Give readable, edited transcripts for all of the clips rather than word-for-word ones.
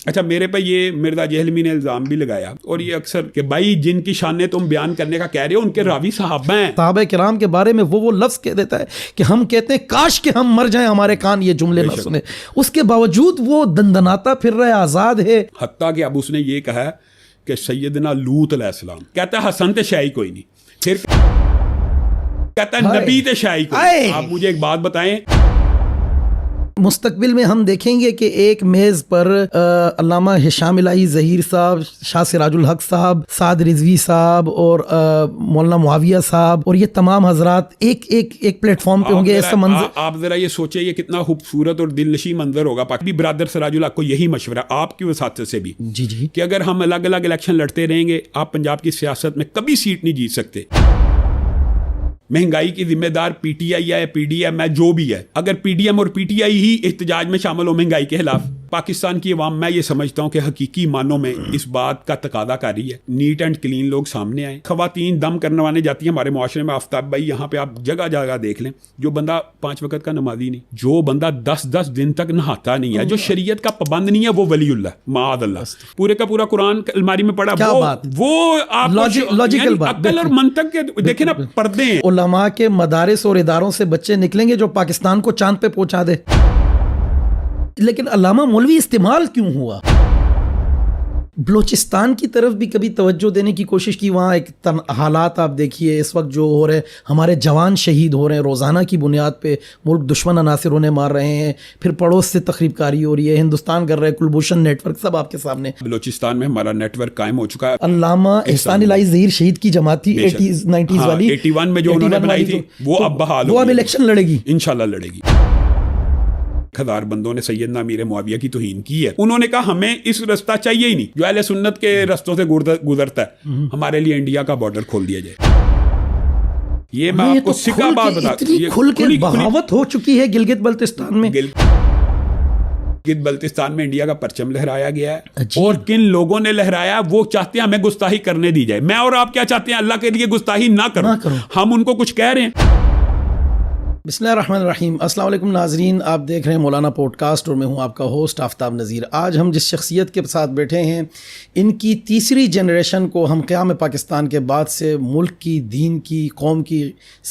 اچھا میرے پہ یہ مرزا جہلمی نے الزام بھی لگایا اور یہ اکثر کہ بھائی جن کی شانیں تم بیان کرنے کا کہہ رہے ہو ان کے راوی صحابہ ہیں. صحابہ کرام کے بارے میں وہ لفظ کہہ دیتا ہے کہ ہم کہتے ہیں کاش کہ ہم مر جائیں ہمارے کان یہ جملے نہ سنیں, اس کے باوجود وہ دندناتا پھر رہا ہے, آزاد ہے. حتیٰ کہ اب اس نے یہ کہا کہ سیدنا لوط علیہ السلام کہتا ہے حسن تے شاہی کوئی نہیں, پھر کہتا ہے نبی تے شاہی کوئی. آپ مجھے ایک بات بتائیں, مستقبل میں ہم دیکھیں گے کہ ایک میز پر علامہ ہشام الہی ظہیر صاحب, شاہ سراج الحق صاحب, سعد رضوی صاحب اور مولانا معاویہ صاحب اور یہ تمام حضرات ایک پلیٹ فارم پہ ہوں گے. ایسا منظر آپ ذرا یہ سوچیں یہ کتنا خوبصورت اور دل نشیں منظر ہوگا. پاکستانی برادر سراج الحق کو یہی مشورہ آپ کی وساطت سے بھی جی کہ اگر ہم الگ الگ الیکشن لڑتے رہیں گے آپ پنجاب کی سیاست میں کبھی سیٹ نہیں جیت سکتے. مہنگائی کی ذمہ دار پی ٹی آئی ہے, پی ڈی ایم ہے, جو بھی ہے. اگر پی ڈی ایم اور پی ٹی آئی ہی احتجاج میں شامل ہو مہنگائی کے خلاف, پاکستان کی عوام میں یہ سمجھتا ہوں کہ حقیقی معنوں میں اس بات کا تقاضا کر رہی ہے نیٹ اینڈ کلین لوگ سامنے آئیں. خواتین دم کرنوانے جاتی ہیں ہمارے معاشرے میں. آفتاب بھائی یہاں پہ آپ جگہ جگہ دیکھ لیں, جو بندہ 5 وقت کا نمازی نہیں, جو بندہ 10 دن تک نہاتا نہیں ہے, جو شریعت کا پابند نہیں ہے, وہ ولی اللہ معاذ اللہ. پورے کا پورا قرآن الماری میں پڑھا, وہ آپ لاجیکل بات, عقل اور منطق کے دیکھیں نا پردے ہیں. علماء کے مدارس اور اداروں سے بچے نکلیں گے جو پاکستان کو چاند پہ پہنچا دے. لیکن علامہ مولوی استعمال کیوں ہوا؟ بلوچستان کی طرف بھی کبھی توجہ دینے کی کوشش کی. وہاں ایک حالات آپ دیکھیے اس وقت جو ہو رہے, ہمارے جوان شہید ہو رہے ہیں روزانہ کی بنیاد پہ, ملک دشمن عناصر انہیں مار رہے ہیں, پھر پڑوس سے تخریب کاری ہو رری ہے, ہندوستان کر رہے ہیں, کلبھوشن نیٹ ورک سب آپ کے سامنے. بلوچستان میں ہمارا نیٹ ورک قائم ہو چکا ہے. علامہ احسان الہی ظہیر شہید کی جماعت تھی 80s 90s والی, 81 میں جو انہوں نے بنائی تھی وہ اب بحال, وہ اب الیکشن لڑے گی انشاءاللہ لڑے گی. ہزار بندوں نے سیدنا امیر معاویہ کی توہین کی ہے. انہوں نے کہا ہمیں اس رستہ چاہیے ہی نہیں جو اہل سنت کے رستوں سے گزرتا ہے, ہمارے لیے انڈیا کا بارڈر کھول دیا جائے. یہ میں آپ کو سکا بات بتا, کھل کے بغاوت ہو چکی ہے گلگت بلتستان میں. گلگت بلتستان میں انڈیا کا پرچم لہرایا گیا ہے, اور کن لوگوں نے لہرایا وہ چاہتے ہیں ہمیں گستاخی کرنے دی جائے. میں اور آپ کیا چاہتے ہیں؟ اللہ کے لیے گستاخی نہ کرو. ہم ان کو کچھ کہہ رہے ہیں. بسم اللہ الرحمن الرحیم. السلام علیکم ناظرین, آپ دیکھ رہے ہیں مولانا پوڈ کاسٹ اور میں ہوں آپ کا ہوسٹ آفتاب نذیر. آج ہم جس شخصیت کے ساتھ بیٹھے ہیں ان کی تیسری جنریشن کو ہم قیام پاکستان کے بعد سے ملک کی, دین کی, قوم کی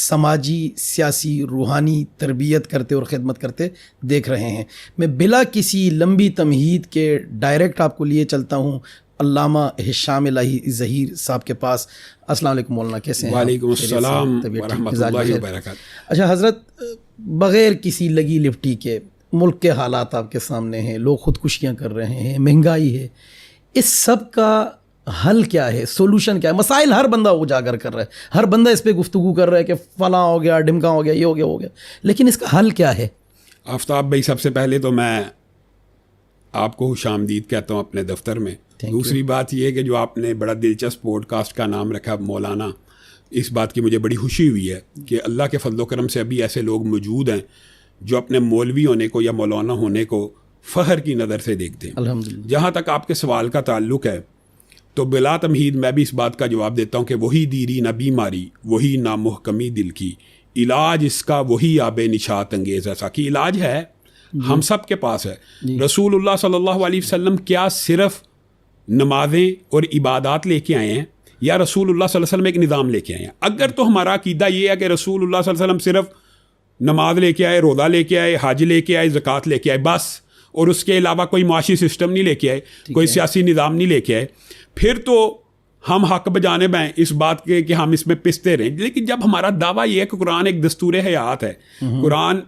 سماجی, سیاسی, روحانی تربیت کرتے اور خدمت کرتے دیکھ رہے ہیں. میں بلا کسی لمبی تمہید کے ڈائریکٹ آپ کو لیے چلتا ہوں علامہ ہشام الہی ظہیر صاحب کے پاس. السلام علیکم مولانا, کیسے ہیں؟ وعلیکم السلام ورحمۃ اللہ وبرکاتہ. اچھا حضرت, بغیر کسی لگی لپٹی کے ملک کے حالات آپ کے سامنے ہیں, لوگ خودکشیاں کر رہے ہیں, مہنگائی ہے, اس سب کا حل کیا ہے؟ سولوشن کیا ہے؟ مسائل ہر بندہ اجاگر کر رہا ہے, ہر بندہ اس پہ گفتگو کر رہا ہے کہ فلاں ہو گیا, ڈمکا ہو گیا, یہ ہو گیا, ہو گیا, لیکن اس کا حل کیا ہے؟ آفتاب بھائی سب سے پہلے تو میں آپ کو خوش آمدید کہتا ہوں اپنے دفتر میں. دوسری بات یہ ہے کہ جو آپ نے بڑا دلچسپ پوڈ کاسٹ کا نام رکھا مولانا, اس بات کی مجھے بڑی خوشی ہوئی ہے کہ اللہ کے فضل و کرم سے ابھی ایسے لوگ موجود ہیں جو اپنے مولوی ہونے کو یا مولانا ہونے کو فخر کی نظر سے دیکھتے ہیں. الحمدللہ. جہاں تک آپ کے سوال کا تعلق ہے تو بلا تمہید میں بھی اس بات کا جواب دیتا ہوں کہ وہی دیری نہ بیماری, وہی نامحکمی دل کی, علاج اس کا وہی آب نشاط انگیز. ایسا کہ علاج ہے ہم سب کے پاس ہے. رسول اللہ صلی اللہ علیہ وسلم کیا صرف نمازیں اور عبادات لے کے آئے ہیں یا رسول اللہ صلی اللہ علیہ وسلم ایک نظام لے کے آئے ہیں؟ اگر تو ہمارا عقیدہ یہ ہے کہ رسول اللہ صلی اللہ علیہ وسلم صرف نماز لے کے آئے, روزہ لے کے آئے, حج لے کے آئے, زکوٰۃ لے کے آئے بس, اور اس کے علاوہ کوئی معاشی سسٹم نہیں لے کے آئے, کوئی سیاسی نظام نہیں لے کے آئے, پھر تو ہم حق بجانب ہیں اس بات کے کہ ہم اس میں پستے رہیں. لیکن جب ہمارا دعویٰ یہ ہے کہ قرآن ایک دستور حیات ہے, قرآن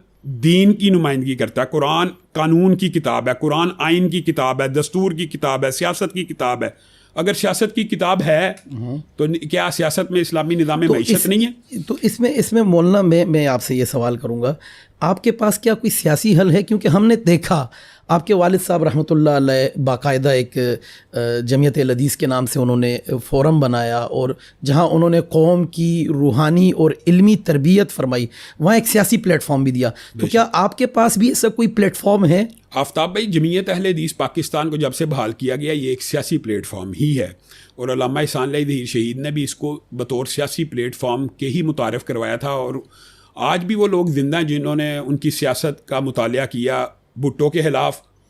دین کی نمائندگی کرتا ہے, قرآن قانون کی کتاب ہے, قرآن آئین کی کتاب ہے, دستور کی کتاب ہے, سیاست کی کتاب ہے. اگر سیاست کی کتاب ہے تو کیا سیاست میں اسلامی نظام معیشت نہیں ہے؟ تو اس میں مولانا میں آپ سے یہ سوال کروں گا, آپ کے پاس کیا کوئی سیاسی حل ہے؟ کیونکہ ہم نے دیکھا آپ کے والد صاحب رحمۃ اللہ علیہ باقاعدہ ایک جمعیت الحدیث کے نام سے انہوں نے فورم بنایا, اور جہاں انہوں نے قوم کی روحانی اور علمی تربیت فرمائی, وہاں ایک سیاسی پلیٹ فارم بھی دیا. تو کیا آپ کے پاس بھی ایسا کوئی پلیٹ فارم ہے؟ آفتاب بھائی, جمعیت اہل حدیث پاکستان کو جب سے بحال کیا گیا یہ ایک سیاسی پلیٹ فارم ہی ہے, اور علامہ احسان الہی ظہیر شہید نے بھی اس کو بطور سیاسی پلیٹ فارم کے ہی متعارف کروایا تھا. اور آج بھی وہ لوگ زندہ ہیں جنہوں نے ان کی سیاست کا مطالعہ کیا, بھٹو کے خلاف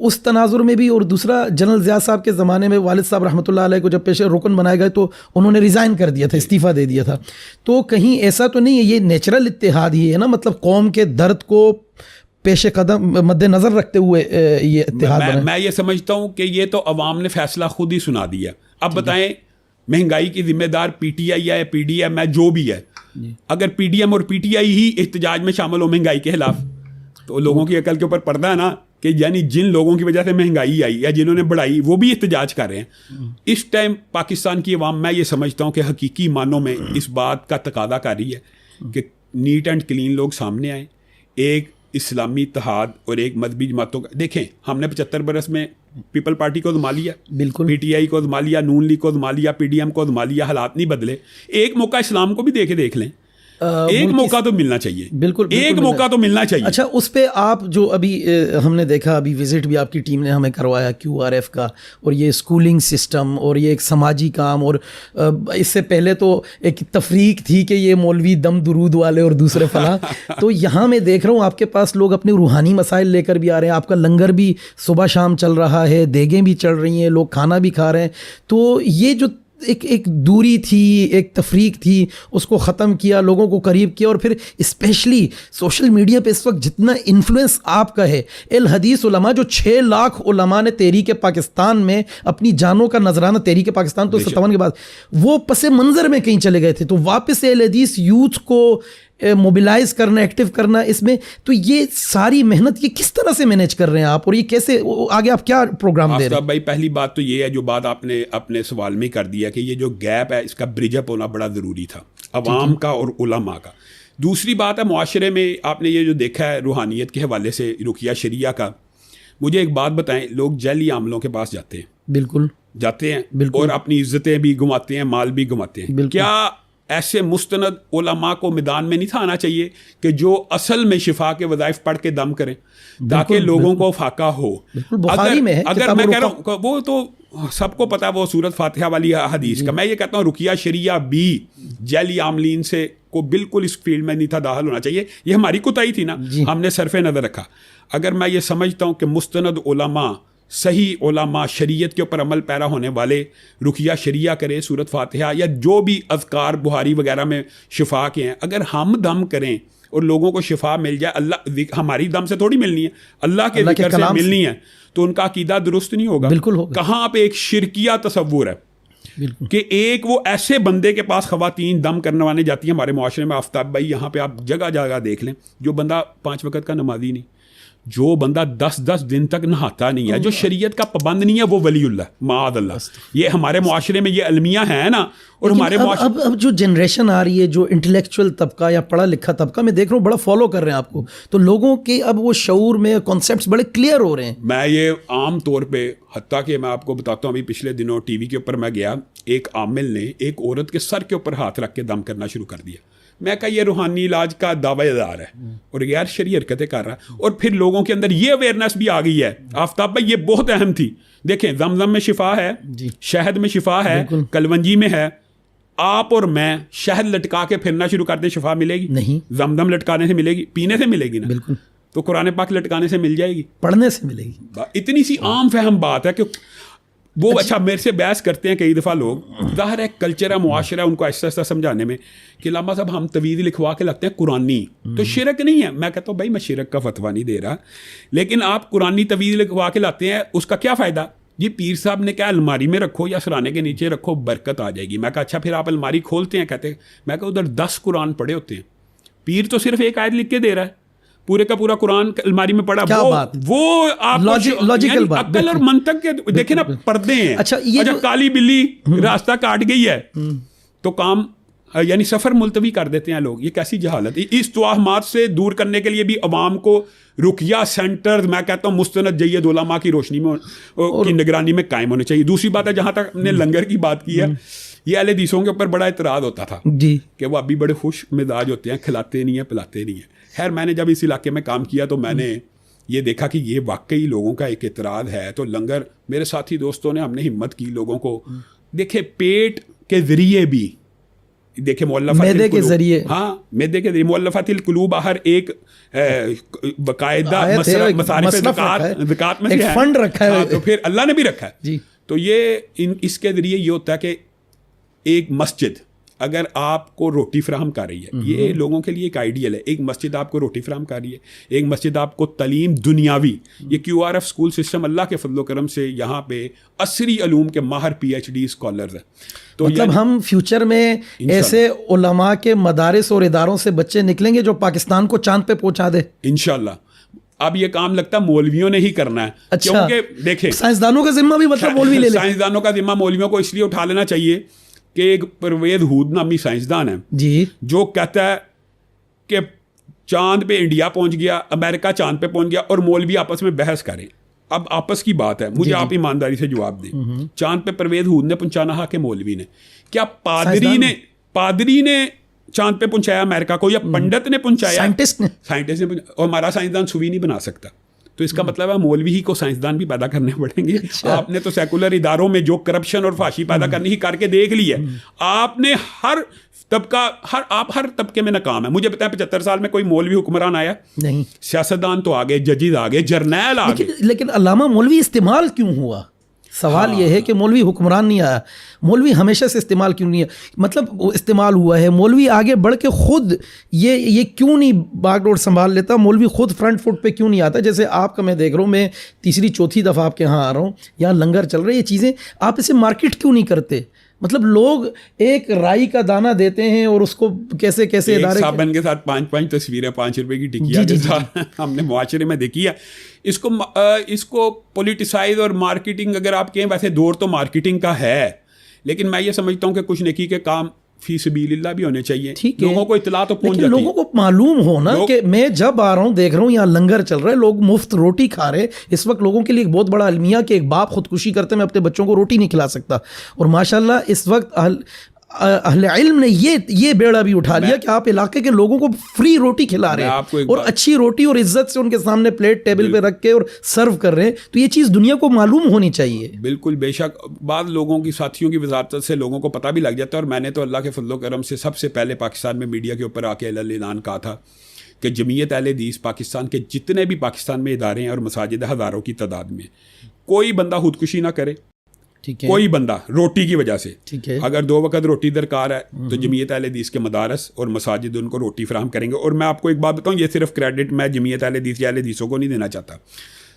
اس تناظر میں بھی. اور دوسرا جنرل ضیاء صاحب کے زمانے میں والد صاحب رحمۃ اللہ علیہ کو جب پیش رکن بنائے گئے تو انہوں نے ریزائن کر دیا تھا, استعفیٰ دے دیا تھا. تو کہیں ایسا تو نہیں ہے, یہ نیچرل اتحاد ہی ہے نا, مطلب قوم کے درد کو پیش قدم مد نظر رکھتے ہوئے یہ اتحاد بنا. میں یہ سمجھتا ہوں کہ یہ تو عوام نے فیصلہ خود ہی سنا دیا. اب بتائیں مہنگائی کی ذمہ دار پی ٹی آئی ہے, پی ڈی ایم ہے, جو بھی ہے. اگر پی ڈی ایم اور پی ٹی آئی ہی احتجاج میں شامل ہو مہنگائی کے خلاف, تو لوگوں کی عقل کے اوپر پڑتا ہے نا کہ یعنی جن لوگوں کی وجہ سے مہنگائی آئی یا جنہوں نے بڑھائی وہ بھی احتجاج کر رہے ہیں. اس ٹائم پاکستان کی عوام, میں یہ سمجھتا ہوں کہ حقیقی معنوں میں اس بات کا تقاضا کر رہی ہے کہ نیٹ اینڈ کلین لوگ سامنے آئیں. ایک اسلامی اتحاد اور ایک مذہبی جماعتوں کا, دیکھیں ہم نے 75 برس میں پیپل پارٹی کو ازما لیا, بالکل, پی ٹی آئی کو ازما لیا, نون لیگ کو ازما لیا, پی ڈی ایم کو ازما لیا, حالات نہیں بدلے. ایک موقع اسلام کو بھی دیکھ لیں, ایک موقع تو ملنا چاہیے. بالکل, ایک موقع تو ملنا چاہیے. اچھا, اس پہ آپ جو ابھی ہم نے دیکھا, ابھی وزٹ بھی آپ کی ٹیم نے ہمیں کروایا کیو آر ایف کا, اور یہ اسکولنگ سسٹم اور یہ ایک سماجی کام, اور اس سے پہلے تو ایک تفریق تھی کہ یہ مولوی دم درود والے اور دوسرے فلاں. تو یہاں میں دیکھ رہا ہوں آپ کے پاس لوگ اپنے روحانی مسائل لے کر بھی آ رہے ہیں, آپ کا لنگر بھی صبح شام چل رہا ہے, دیگیں بھی چل رہی ہیں, لوگ کھانا بھی کھا رہے ہیں. تو یہ جو ایک دوری تھی, ایک تفریق تھی, اس کو ختم کیا, لوگوں کو قریب کیا. اور پھر اسپیشلی سوشل میڈیا پہ اس وقت جتنا انفلوئنس آپ کا ہے, الحدیث علماء, جو 6 لاکھ علماء نے تحریک پاکستان میں اپنی جانوں کا نذرانہ, تحریک پاکستان تو 57 کے بعد وہ پس منظر میں کہیں چلے گئے تھے, تو واپس سے الحدیث یوتھ کو موبیلائز کرنا, ایکٹیو کرنا اس میں, تو یہ ساری محنت یہ کس طرح سے مینیج کر رہے ہیں آپ, اور یہ کیسے آگے آپ کیا پروگرام دے رہے ہیں؟ بھائی پہلی بات تو یہ ہے, جو بات آپ نے اپنے سوال میں کر دیا کہ یہ جو گیپ ہے اس کا برج اپ ہونا بڑا ضروری تھا, عوام کا اور علماء کا. دوسری بات ہے معاشرے میں آپ نے یہ جو دیکھا ہے روحانیت کے حوالے سے رقیہ شریعہ کا, مجھے ایک بات بتائیں, لوگ جعلی عاملوں کے پاس جاتے ہیں, بالکل جاتے ہیں, اور اپنی عزتیں بھی گنواتے ہیں, مال بھی گنواتے ہیں. کیا ایسے مستند علماء کو میدان میں نہیں تھا آنا چاہیے کہ جو اصل میں شفا کے وظائف پڑھ کے دم کریں تاکہ لوگوں کو فاقہ ہو؟ اگر میں کہہ رہا ہوں وہ تو سب کو پتا, وہ سورت فاتحہ والی حدیث کا, میں یہ کہتا ہوں رقیہ شریعہ بھی جعلی عاملین سے کو بالکل اس فیلڈ میں نہیں تھا داخل ہونا چاہیے. یہ ہماری کوتاہی تھی نا, ہم نے صرف نظر رکھا. اگر میں یہ سمجھتا ہوں کہ مستند علماء, صحیح علماء, شریعت کے اوپر عمل پیرا ہونے والے رقیہ شریعہ کریں, سورت فاتحہ یا جو بھی اذکار بخاری وغیرہ میں شفا کے ہیں, اگر ہم دم کریں اور لوگوں کو شفا مل جائے, اللہ ہماری دم سے تھوڑی ملنی ہے, اللہ کے ذکر سے ملنی ہے, تو ان کا عقیدہ درست نہیں ہوگا. بالکل ہوگا. کہاں پہ ایک شرکیہ تصور ہے کہ ایک وہ ایسے بندے کے پاس خواتین دم کرنے والے جاتی ہیں ہمارے معاشرے میں. آفتاب بھائی یہاں پہ آپ جگہ جگہ دیکھ لیں, جو بندہ 5 وقت کا نمازی نہیں, جو بندہ 10 دن تک نہاتا نہیں ہے, جو شریعت کا پابند نہیں ہے, وہ ولی اللہ معاذ اللہ. یہ ہمارے معاشرے میں یہ المیہ ہیں نا. اور ہمارے اب جو جنریشن آ رہی ہے, جو انٹلیکچوئل طبقہ یا پڑھا لکھا طبقہ, میں دیکھ رہا ہوں بڑا فالو کر رہے ہیں آپ کو, تو لوگوں کے اب وہ شعور میں کانسیپٹس بڑے کلیئر ہو رہے ہیں. میں یہ عام طور پہ, حتیٰ کہ میں آپ کو بتاتا ہوں, ابھی پچھلے دنوں ٹی وی کے اوپر میں گیا, ایک عامل نے ایک عورت کے سر کے اوپر ہاتھ رکھ کے دم کرنا شروع کر دیا. میں کہا یہ روحانی علاج کا دعوی دار ہے اور غیر شرعی حرکتیں کر رہا ہے. اور پھر لوگوں کے اندر یہ اویئرنیس بھی آ گئی ہے. آفتاب بھائی یہ بہت اہم تھی. دیکھیں زمزم میں شفا ہے, شہد میں شفا ہے, کلونجی میں ہے. آپ اور میں شہد لٹکا کے پھرنا شروع کر دیں, شفا ملے گی نہیں. زمزم لٹکانے سے ملے گی, پینے سے ملے گی نا. بالکل. تو قرآن پاک لٹکانے سے مل جائے گی, پڑھنے سے ملے گی. اتنی سی عام فہم بات ہے کہ وہ اچھا میرے سے بحث کرتے ہیں کئی دفعہ لوگ. ظاہر ہے کلچر ہے, معاشرہ ہے, ان کو ایسا ایسا سمجھانے میں کہ علامہ صاحب ہم تویز لکھوا کے لگتے ہیں قرآنی, تو شرک نہیں ہے. میں کہتا ہوں بھائی میں شرک کا فتویٰ نہیں دے رہا, لیکن آپ قرآنی تویز لکھوا کے لاتے ہیں, اس کا کیا فائدہ؟ یہ پیر صاحب نے کہا الماری میں رکھو یا سرانے کے نیچے رکھو, برکت آ جائے گی. میں کہا اچھا پھر آپ الماری کھولتے ہیں, کہتے ہیں, میں کہا ادھر 10 قرآن پڑھے ہوتے ہیں, پیر تو صرف ایک آیت لکھ کے دے رہا ہے, پورے کا پورا قرآن الماری میں پڑھا. وہ آپ عقل اور منطق کے دیکھیں نا, پردے ہیں. اچھا کالی بلی راستہ کاٹ گئی ہے تو کام یعنی سفر ملتوی کر دیتے ہیں لوگ. یہ کیسی جہالت. اس توہمات سے دور کرنے کے لیے بھی عوام کو رقیہ سینٹر, میں کہتا ہوں مستند جید علماء کی روشنی میں کی نگرانی میں قائم ہونے چاہیے. دوسری بات ہے, جہاں تک ہم نے لنگر کی بات کی ہے, یہ اہل حدیثوں کے اوپر بڑا اعتراض ہوتا تھا کہ وہ ابھی بڑے خوش مزاج ہوتے ہیں, کھلاتے نہیں ہیں, پلاتے نہیں ہیں. خیر میں نے جب اس علاقے میں کام کیا تو میں نے یہ دیکھا کہ یہ واقعی لوگوں کا ایک اعتراض ہے. تو لنگر میرے ساتھی دوستوں نے, ہم نے ہمت کی لوگوں کو, دیکھے پیٹ کے ذریعے بھی دیکھیں مؤلفات میدے کے ذریعے، ہاں میدے کے ذریعے مؤلفات القلوب ہر ایک باقاعدہ مصارف زکات میں سے فنڈ رکھا ہے، تو پھر اللہ نے بھی رکھا ہے جی. تو یہ اس کے ذریعے یہ ہوتا ہے کہ ایک مسجد اگر آپ کو روٹی فراہم کر رہی ہے، یہ لوگوں کے لیے ایک آئیڈیل ہے، ایک مسجد آپ کو روٹی فراہم کر رہی ہے، ایک مسجد آپ کو تعلیم دنیاوی، یہ QRF اسکول سسٹم اللہ کے فضل و کرم سے یہاں پہ عصری علوم کے ماہر PhD اسکالرز ہیں. تو مطلب ہم فیوچر میں ایسے علماء کے مدارس اور اداروں سے بچے نکلیں گے جو پاکستان کو چاند پہ پہنچا دے انشاءاللہ. اب یہ کام لگتا ہے مولویوں نے ہی کرنا ہے، کیونکہ دیکھیں سائنسدانوں کا ذمہ بھی مطلب مولوی لے لیں. سائنسدانوں کا ذمہ مولویوں کو اس لیے اٹھا لینا چاہیے کہ ایک پرویز ہود نامی سائنسدان ہے جی جو کہتا ہے کہ چاند پہ انڈیا پہنچ گیا، امریکہ چاند پہ پہنچ گیا، اور مولوی آپس میں بحث کریں. اب آپس کی بات ہے، مجھے آپ ایمانداری سے جواب دیں، چاند پہ پرویز ہود نے پہنچانا ہے کہ مولوی نے؟ کیا پادری نے چاند پہ پہنچایا امریکہ کو، یا پنڈت نے پہنچایا، سائنٹسٹ نے؟ اور ہمارا سائنسدان سوئی نہیں بنا سکتا. تو اس کا مطلب ہے مولوی ہی کو سائنسدان بھی پیدا کرنے پڑیں گے. آپ نے تو سیکولر اداروں میں جو کرپشن اور فحاشی پیدا کرنی ہی کر کے دیکھ لی ہے. آپ نے ہر طبقے میں ناکام ہے. مجھے بتائیں 75 سال میں کوئی مولوی حکمران آیا؟ نہیں. سیاستدان تو آگے، ججز آگے، جرنیل آگے. لیکن علامہ مولوی استعمال کیوں ہوا؟ سوال یہ ہے کہ مولوی حکمران نہیں آیا، مولوی ہمیشہ سے استعمال کیوں نہیں ہے؟ مطلب استعمال ہوا ہے، مولوی آگے بڑھ کے خود یہ کیوں نہیں باغ ڈور سنبھال لیتا؟ مولوی خود فرنٹ فٹ پہ کیوں نہیں آتا؟ جیسے آپ کا میں دیکھ رہا ہوں، میں تیسری چوتھی دفعہ آپ کے یہاں آ رہا ہوں، یہاں لنگر چل رہے ہیں، یہ چیزیں آپ اسے مارکیٹ کیوں نہیں کرتے؟ مطلب لوگ ایک رائی کا دانہ دیتے ہیں اور اس کو کیسے ادارے صابن کے ساتھ 5 تصویریں 5 روپے کی ٹکیا کے ساتھ ہم نے معاشرے میں دیکھی ہے. اس کو پولیٹیسائز اور مارکیٹنگ اگر آپ کہیں، ویسے دور تو مارکیٹنگ کا ہے، لیکن میں یہ سمجھتا ہوں کہ کچھ نیکی کے کام فی سبیل اللہ بھی ہونے چاہیے. لوگوں کو اطلاع تو پہنچ جاتی ہے، لوگوں کو معلوم ہو نا کہ میں جب آ رہا ہوں دیکھ رہا ہوں یہاں لنگر چل رہا ہے، لوگ مفت روٹی کھا رہے. اس وقت لوگوں کے لیے ایک بہت بڑا المیہ کہ ایک باپ خودکشی کرتے میں اپنے بچوں کو روٹی نہیں کھلا سکتا، اور ماشاءاللہ اس وقت اہل علم نے یہ بیڑا بھی اٹھا لیا کہ آپ علاقے کے لوگوں کو فری روٹی کھلا رہے ہیں، اور اچھی روٹی اور عزت سے ان کے سامنے پلیٹ ٹیبل پہ رکھ کے اور سرو کر رہے ہیں. تو یہ چیز دنیا کو معلوم ہونی چاہیے. بالکل بے شک. بعض لوگوں کی ساتھیوں کی وزارت سے لوگوں کو پتہ بھی لگ جاتا ہے، اور میں نے تو اللہ کے فضل و کرم سے سب سے پہلے پاکستان میں میڈیا کے اوپر آ کے اعلان کہا تھا کہ جمعیت اہل حدیث پاکستان کے جتنے بھی پاکستان میں ادارے ہیں اور مساجد ہزاروں کی تعداد میں، کوئی بندہ خودکشی نہ کرے. کوئی بندہ روٹی کی وجہ سے، اگر 2 وقت روٹی درکار ہے تو جمعیت اہل حدیث کے مدارس اور مساجد ان کو روٹی فراہم کریں گے. اور میں آپ کو ایک بات بتاؤں، یہ صرف کریڈٹ میں جمعیت اہل حدیث یا اہل حدیثوں کو نہیں دینا چاہتا.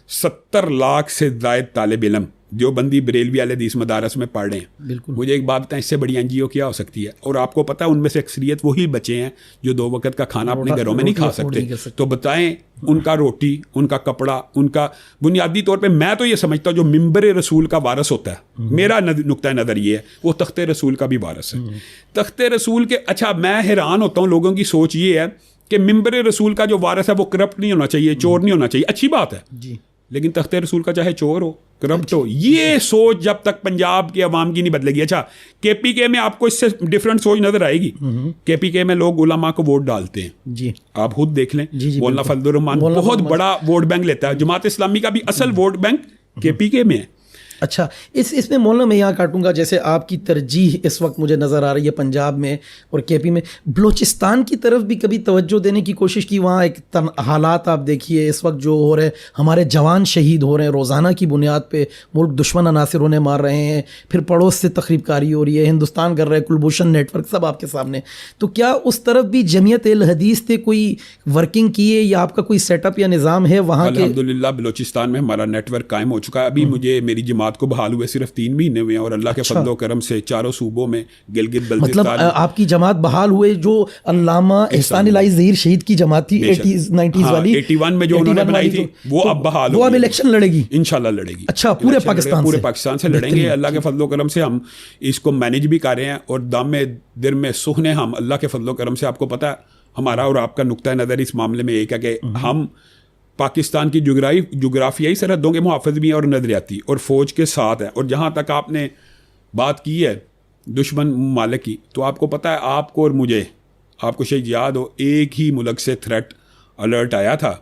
70 لاکھ سے زائد طالب علم جو بندی بریلوی اہل حدیث مدارس میں پڑھ رہے ہیں. مجھے ایک بات بتائیں، اس سے بڑی NGO کیا ہو سکتی ہے؟ اور آپ کو پتہ ہے ان میں سے اکثریت وہی بچے ہیں جو 2 وقت کا کھانا اپنے گھروں میں نہیں کھا سکتے. تو بتائیں ان کا روٹی، ان کا کپڑا، ان کا بنیادی طور پہ میں تو یہ سمجھتا ہوں جو ممبر رسول کا وارث ہوتا ہے، میرا نقطۂ نظر یہ ہے، وہ تخت رسول کا بھی وارث ہے. تخت رسول کے اچھا میں حیران ہوتا ہوں، لوگوں کی سوچ یہ ہے کہ ممبر رسول کا جو وارث ہے وہ کرپٹ نہیں ہونا چاہیے، چور نہیں ہونا چاہیے. اچھی بات ہے، لیکن تخت رسول کا چاہے چور ہو، کرپٹ ہو، یہ سوچ جب تک پنجاب کے عوام کی نہیں بدلے گی. اچھا KPK میں آپ کو اس سے ڈفرنٹ سوچ نظر آئے گی. KPK میں لوگ علماء کو ووٹ ڈالتے ہیں، جی آپ خود دیکھ لیں. مولانا فضل الرحمان بہت بڑا ووٹ بینک لیتا ہے. جماعت اسلامی کا بھی اصل ووٹ بینک KPK میں ہے. اچھا اس میں مولانا میں یہاں کاٹوں گا، جیسے آپ کی ترجیح اس وقت مجھے نظر آ رہی ہے پنجاب میں اور KP میں، بلوچستان کی طرف بھی کبھی توجہ دینے کی کوشش کی؟ وہاں ایک حالات آپ دیکھیے اس وقت جو ہو رہے، ہمارے جوان شہید ہو رہے ہیں روزانہ کی بنیاد پہ، ملک دشمن عناصر انہیں مار رہے ہیں، پھر پڑوس سے تخریب کاری ہو رہی ہے، ہندوستان کر رہے ہیں، کلبھوشن نیٹ ورک سب آپ کے سامنے. تو کیا اس طرف بھی جمعیت الحدیث سے کوئی ورکنگ کی ہے یا آپ کا کوئی سیٹ اپ یا نظام ہے وہاں کے؟ الحمدللہ بلوچستان میں ہمارا نیٹ ورک قائم ہو چکا ہے. ابھی مجھے میری جماعت کو بحال ہوئے صرف 3 مہینے ہوئے ہیں، اور اللہ کے فضل و کرم سے 4 صوبوں میں گلگت بلتستان. مطلب آپ کی جماعت بحال ہوئے جو علامہ احسان الہی ظہیر شہید کی جماعت تھی 80s 90s والی، 81 میں جو انہوں نے بنائی تھی، وہ اب بحال ہو، وہ اب الیکشن لڑے گی انشاءاللہ لڑے گی. اچھا پورے پاکستان سے لڑیں گے. اللہ کے فضل و کرم سے ہم اس کو مینیج بھی کر رہے ہیں، اور دم در میں سخنے ہم اللہ کے فضل و کرم سے. آپ کو پتہ ہے ہمارا اور آپ کا نقطۂ نظر اس معاملے میں ایک ہے کہ ہم پاکستان کی جغرافیائی سرحدوں کے محافظ بھی ہیں اور نظریاتی اور فوج کے ساتھ ہیں. اور جہاں تک آپ نے بات کی ہے دشمن ممالک کی، تو آپ کو پتہ ہے آپ کو اور مجھے، آپ کو شاید یاد ہو، ایک ہی ملک سے تھریٹ الرٹ آیا تھا.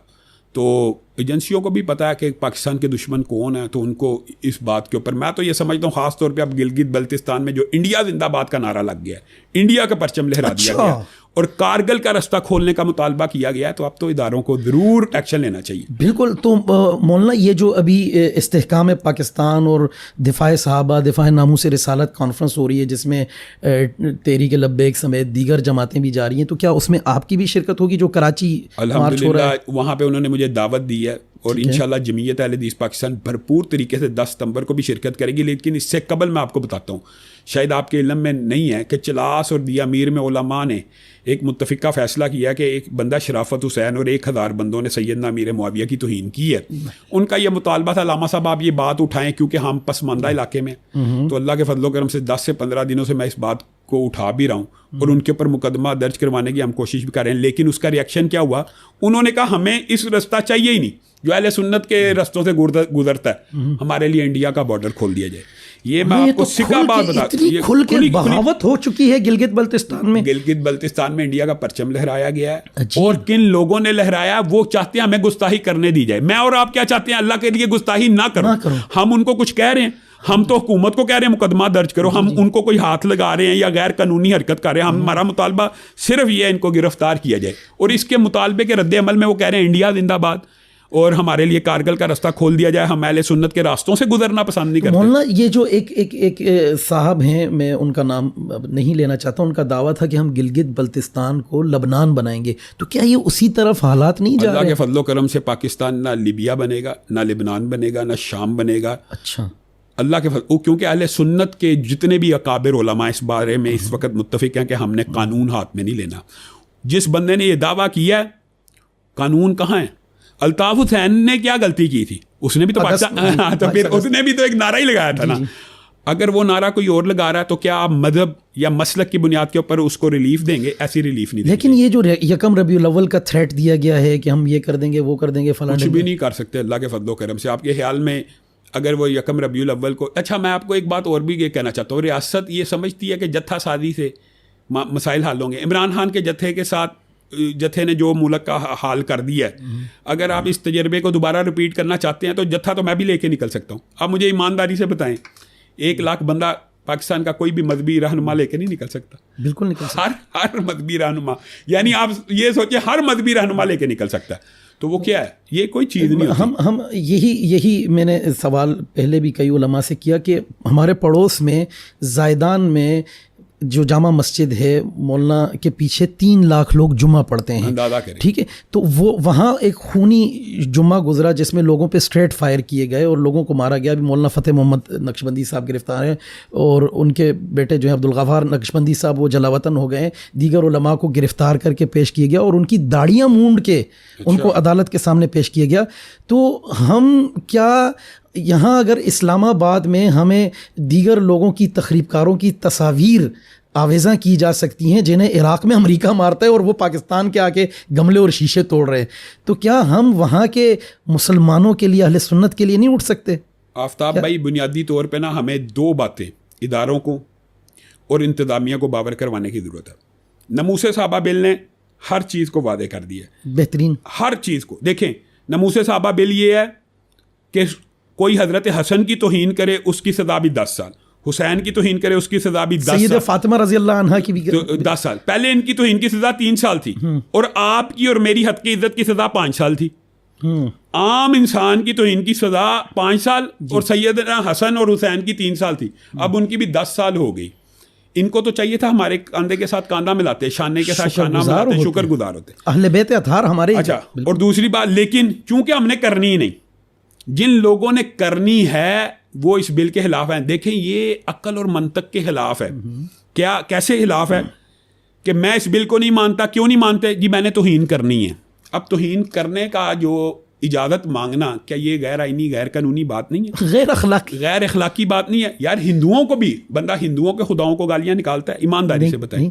تو ایجنسیوں کو بھی پتا ہے کہ پاکستان کے دشمن کون ہیں, تو ان کو اس بات کے اوپر میں تو یہ سمجھتا ہوں خاص طور پہ اب گلگت بلتستان میں جو انڈیا زندہ باد کا نارہ لگ گیا ہے, انڈیا کا پرچم لہرا دیا گیا اور کارگل کا رستہ کھولنے کا مطالبہ کیا گیا ہے, تو اب تو اداروں کو ضرور ایکشن لینا چاہیے. بالکل. تو مولانا یہ جو ابھی استحکام پاکستان اور دفاع صحابہ, دفاع ناموس رسالت کانفرنس ہو رہی ہے جس میں تحریک لبیک سمیت دیگر جماعتیں بھی جا رہی ہیں, تو کیا اس میں آپ کی بھی شرکت ہوگی جو کراچی مارچ ہو رہا ہے؟ وہاں پہ انہوں نے مجھے دعوت دی ہے اور انشاءاللہ جمعیت اہل حدیث پاکستان بھرپور طریقے سے 10 ستمبر کو بھی شرکت کرے گی. لیکن اس سے قبل میں آپ کو بتاتا ہوں, شاید آپ کے علم میں نہیں ہے کہ چلاس اور دیا میر میں علماء نے ایک متفقہ فیصلہ کیا کہ ایک بندہ شرافت حسین اور 1000 بندوں نے سیدنا امیر معاویہ کی توہین کی ہے. ان کا یہ مطالبہ تھا, علامہ صاحب آپ یہ بات اٹھائیں کیونکہ ہم پسماندہ علاقے میں, تو اللہ کے فضل و کرم سے 10 سے 15 دنوں سے میں اس بات کو اٹھا بھی رہا ہوں اور ان کے اوپر مقدمہ درج کروانے کی ہم کوشش بھی کر رہے ہیں. لیکن اس کا ریئیکشن کیا ہوا, انہوں نے کہا ہمیں اس رستہ چاہیے ہی نہیں جو اہل سنت کے رستوں سے گزرتا ہے, ہمارے لیے انڈیا کا بارڈر کھول دیا جائے. یہ میں آپ کو سکھا بات بتا, کھل کے بغاوت ہو چکی ہے گلگت بلتستان میں. گلگت بلتستان میں انڈیا کا پرچم لہرایا گیا ہے اور کن لوگوں نے لہرایا وہ چاہتے ہیں ہمیں گستاخی کرنے دی جائے. میں اور آپ کیا چاہتے ہیں, اللہ کے لیے گستاخی نہ کرو. ہم ان کو کچھ کہہ رہے ہیں, ہم تو حکومت کو کہہ رہے ہیں مقدمہ درج کرو, ہم ان کو کوئی ہاتھ لگا رہے ہیں یا غیر قانونی حرکت کر رہے ہیں. ہمارا مطالبہ صرف یہ ہے ان کو گرفتار کیا جائے, اور اس کے مطالبے کے رد عمل میں وہ کہہ رہے ہیں انڈیا زندہ باد اور ہمارے لیے کارگل کا رستہ کھول دیا جائے, ہم اہل سنت کے راستوں سے گزرنا پسند نہیں کرتے. مولانا یہ جو ایک صاحب ہیں, میں ان کا نام نہیں لینا چاہتا, ان کا دعویٰ تھا کہ ہم گلگت بلتستان کو لبنان بنائیں گے, تو کیا یہ اسی طرف حالات نہیں جا رہے؟ اللہ کے فضل و کرم سے پاکستان نہ لیبیا بنے گا, نہ لبنان بنے گا, نہ شام بنے گا. اچھا, اللہ کے فضل, کیونکہ اہل سنت کے جتنے بھی اکابر علماء اس بارے میں اس وقت متفق ہیں کہ ہم نے قانون ہاتھ میں نہیں لینا. جس بندے نے یہ دعویٰ کیا ہے, قانون کہاں ہے؟ الطاف حسین نے کیا غلطی کی تھی؟ اس نے بھی تو پاکستان, تو پھر اس نے بھی تو ایک نعرہ ہی لگایا تھا نا. اگر وہ نعرہ کوئی اور لگا رہا ہے تو کیا آپ مذہب یا مسلک کی بنیاد کے اوپر اس کو ریلیف دیں گے؟ ایسی ریلیف نہیں دیں گے. لیکن یہ جو یکم ربیع الاول کا تھریٹ دیا گیا ہے کہ ہم یہ کر دیں گے وہ کر دیں گے فلاں, کچھ بھی نہیں کر سکتے اللہ کے فضل و کرم سے. آپ کے خیال میں اگر وہ یکم ربیع الاول کو, اچھا میں آپ کو ایک بات اور بھی یہ کہنا چاہتا ہوں, ریاست یہ سمجھتی ہے کہ جتھا سازی سے مسائل حل ہوں گے. عمران خان کے جتھے کے ساتھ جتھے نے جو ملک کا حال کر دیا ہے, اگر آپ اس تجربے کو دوبارہ رپیٹ کرنا چاہتے ہیں تو جتھا تو میں بھی لے کے نکل سکتا ہوں. آپ مجھے ایمانداری سے بتائیں, 1 لاکھ بندہ پاکستان کا کوئی بھی مذہبی رہنما لے کے نہیں نکل سکتا؟ بالکل نکل سکتا. ہر مذہبی رہنما, یعنی آپ یہ سوچیں ہر مذہبی رہنما لے کے نکل سکتا ہے. تو وہ کیا ہے, یہ کوئی چیز نہیں ہوتی. ہم یہی میں نے سوال پہلے بھی کئی علماء سے کیا کہ ہمارے پڑوس میں زائدان میں جو جامع مسجد ہے مولانا کے پیچھے 3 لاکھ لوگ جمعہ پڑھتے ہیں, ٹھیک ہے, تو وہ وہاں ایک خونی جمعہ گزرا جس میں لوگوں پہ اسٹریٹ فائر کیے گئے اور لوگوں کو مارا گیا. ابھی مولانا فتح محمد نقشبندی صاحب گرفتار ہیں اور ان کے بیٹے جو ہیں عبدالغفار نقشبندی صاحب وہ جلا وطن ہو گئے ہیں. دیگر علماء کو گرفتار کر کے پیش کیا گیا اور ان کی داڑیاں مونڈ کے ان کو عدالت کے سامنے پیش کیا گیا. تو ہم کیا یہاں اگر اسلام آباد میں ہمیں دیگر لوگوں کی تخریب کاروں کی تصاویر آویزاں کی جا سکتی ہیں جنہیں عراق میں امریکہ مارتا ہے اور وہ پاکستان کے آکے گملے اور شیشے توڑ رہے ہیں, تو کیا ہم وہاں کے مسلمانوں کے لیے, اہل سنت کے لیے نہیں اٹھ سکتے؟ آفتاب بھائی, بنیادی طور پہ نا ہمیں 2 باتیں اداروں کو اور انتظامیہ کو باور کروانے کی ضرورت ہے. ناموس صحابہ بل نے ہر چیز کو واضح کر دیا ہے, بہترین ہر چیز کو. دیکھیں ناموس صحابہ بل یہ ہے کہ کوئی حضرت حسن کی توہین کرے اس کی سزا بھی 10 سال, حسین کی توہین کرے اس کی سزا بھی 10 سال, سید فاطمہ رضی اللہ عنہا کی بھی 10 سال. پہلے ان کی توہین کی سزا 3 سال تھی اور آپ کی اور میری حد کی عزت کی سزا 5 سال تھی. عام انسان کی توہین کی سزا 5 سال اور سیدنا حسن اور حسین کی 3 سال تھی, اب ان کی بھی 10 سال ہو گئی. ان کو تو چاہیے تھا ہمارے کاندھے کے ساتھ کاندھا ملاتے, شانے کے ساتھ شانہ ملاتے, شکر گزار ہوتے, اہل بیت اطہار ہمارے. اچھا, اور دوسری بات, لیکن چونکہ ہم نے کرنی ہی نہیں, جن لوگوں نے کرنی ہے وہ اس بل کے خلاف ہیں. دیکھیں یہ عقل اور منطق کے خلاف ہے. کیا کیسے خلاف ہے کہ میں اس بل کو نہیں مانتا. کیوں نہیں مانتے؟ جی میں نے توہین کرنی ہے. اب توہین کرنے کا جو اجازت مانگنا, کیا یہ غیر آئینی غیر قانونی بات نہیں ہے؟ غیر اخلاقی بات نہیں ہے یار. ہندوؤں کو بھی بندہ ہندوؤں کے خداؤں کو گالیاں نکالتا ہے, ایمانداری سے بتائیں.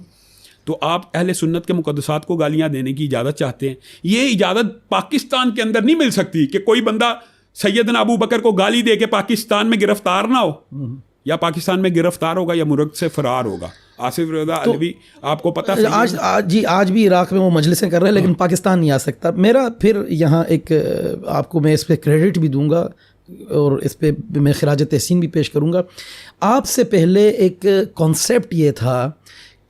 تو آپ اہل سنت کے مقدسات کو گالیاں دینے کی اجازت چاہتے ہیں. یہ اجازت پاکستان کے اندر نہیں مل سکتی کہ کوئی بندہ سیدنا ابو بکر کو گالی دے کے پاکستان میں گرفتار نہ ہو, یا پاکستان میں گرفتار ہوگا یا ملک سے فرار ہوگا. آصف رضا علوی آپ کو پتہ آج بھی عراق میں وہ مجلسیں کر رہے ہیں لیکن پاکستان نہیں آ سکتا. میرا پھر یہاں ایک آپ کو میں اس پہ کریڈٹ بھی دوں گا اور اس پہ میں خراج تحسین بھی پیش کروں گا. آپ سے پہلے ایک کانسیپٹ یہ تھا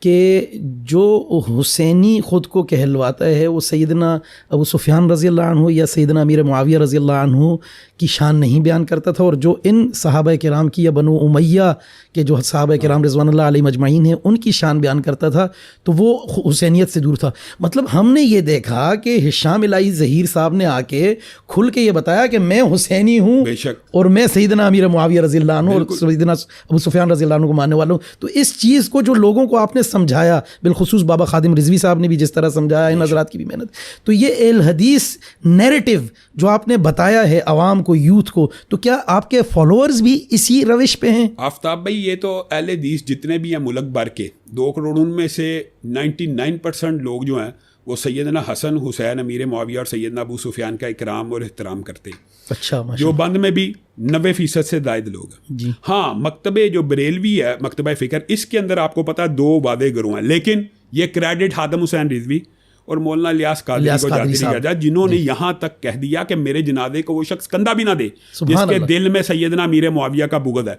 کہ جو حسینی خود کو کہلواتا ہے وہ سیدنا ابو سفیان رضی اللہ عنہ یا سیدنا امیر معاویہ رضی اللہ عنہ کی شان نہیں بیان کرتا تھا, اور جو ان صحابہ کرام کی یا بنو امیہ کے جو صحابہ کرام رضوان اللہ علیہ مجمعین ہیں ان کی شان بیان کرتا تھا, تو وہ حسینیت سے دور تھا. مطلب ہم نے یہ دیکھا کہ ہشام الہی ظہیر صاحب نے آ کے کھل کے یہ بتایا کہ میں حسینی ہوں اور میں سیدنا امیر معاویہ رضی اللہ عنہ اور سیدنا ابو سفیان رضی اللہ عنہ کو ماننے والا ہوں. تو اس چیز کو جو لوگوں کو آپ نے سمجھایا, بالخصوص بابا خادم رضوی صاحب نے بھی جس طرح سمجھایا, ان حضرات کی بھی محنت, تو یہ اہل حدیث نیریٹو جو آپ نے بتایا ہے عوام کو, یوتھ کو, تو کیا آپ کے فالوورز بھی اسی روش پہ ہیں؟ آفتاب بھائی یہ تو اہل حدیث جتنے بھی ہیں ملک بھر کے 2 کروڑ ان میں سے 99% لوگ جو ہیں وہ سیدنا حسن حسین امیر معاویہ اور سیدنا ابو سفیان کا اکرام اور احترام کرتے ہیں. اچھا, جو بند میں بھی 90% سے زائد لوگ ہیں جی. ہاں مکتبہ جو بریلوی ہے, مکتبہ فکر, اس کے اندر آپ کو پتا 2 وعدے گروہ ہیں, لیکن یہ کریڈٹ خادم حسین رضوی اور مولانا الیاس قادری کو جاتی نہیں جاتا, جنہوں نے یہاں تک کہہ دیا کہ میرے جنازے کو وہ شخص کندھا بھی نہ دے جس کے دل میں سیدنا امیر معاویہ کا بغض ہے.